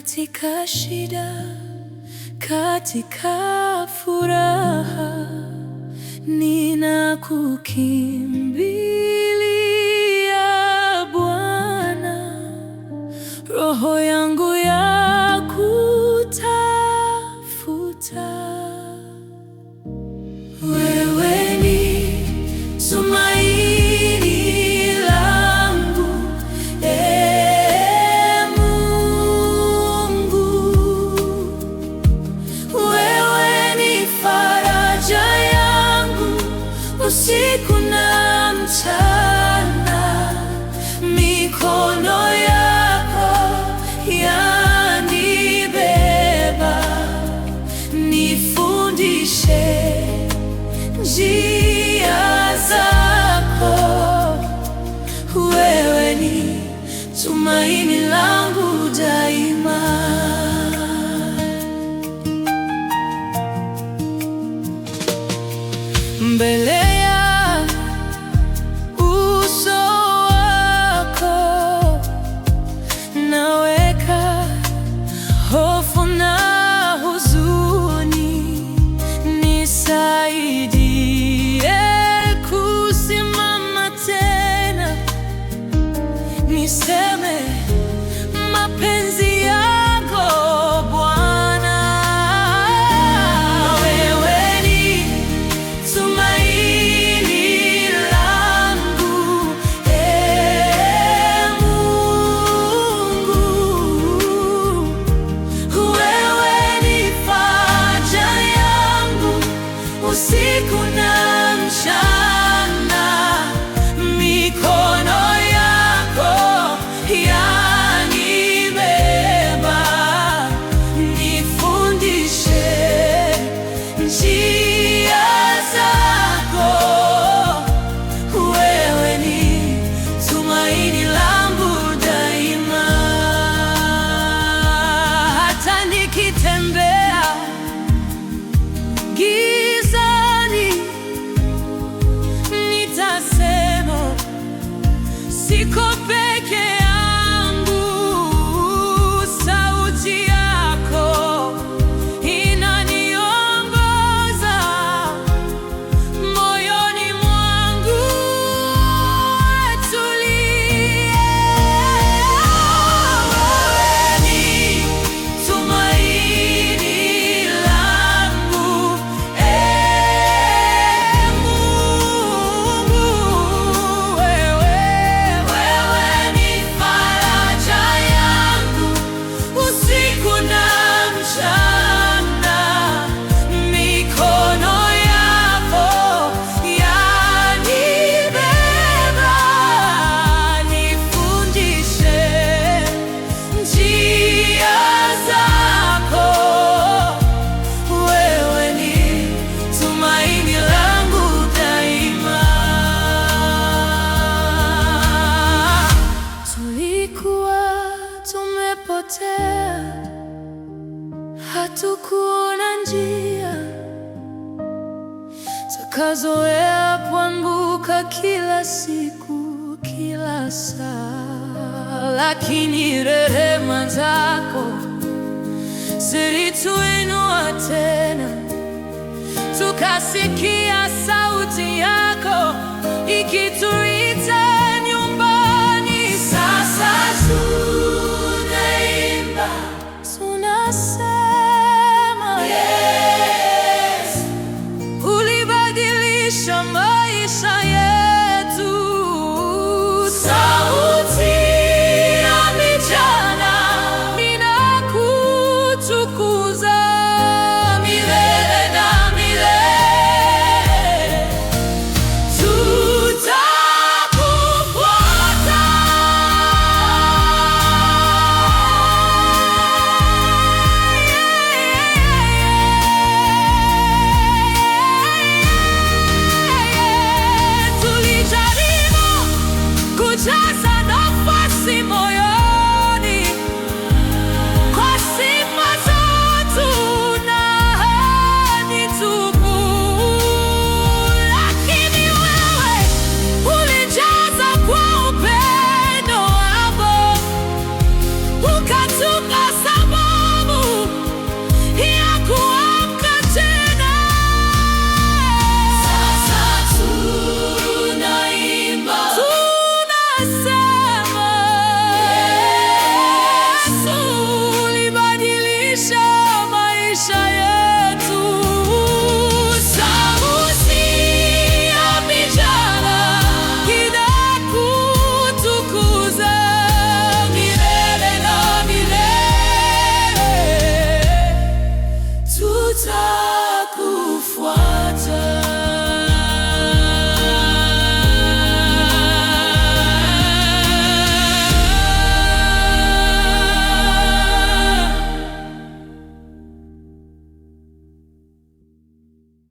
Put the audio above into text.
Katika shida, katika furaha, ninakukimbilia Bwana. Roho yangu yakutafuta, wewe ni tumaini langu, Mungu. Wewe ni faraja yangu usiku na mchana, mikono yako yanibeba, nifundishe njia zako. Wewe ni tumaini langu daima. Mbele ya uso wako naweka hofu na huzuni, nisaidie kusimama tena, niseme mapenzi yako Bwana. Wewe ni tumaini langu, Mungu. Wewe ni faraja yangu usiku na mchana, mikono yako yanibeba, nifundishe njia zako. Wewe ni tumaini langu daima. Hata nikitembea gizani, nitasema siko peke yangu. Sauti yako inaniongoza moyoni mwangu, tulie. Wewe ni tumaini langu, Mungu. Wewe ni faraja yangu usiku na mchana, mikono yako yanibeba, nifundishe njia zako. Wewe ni tumaini langu daima. Tulikuwa tumepotea, hatukuona njia, tukazoea kuanguka kila siku, kila saa. Lakini rehema zako zilituinua tena, tukasikia sauti yako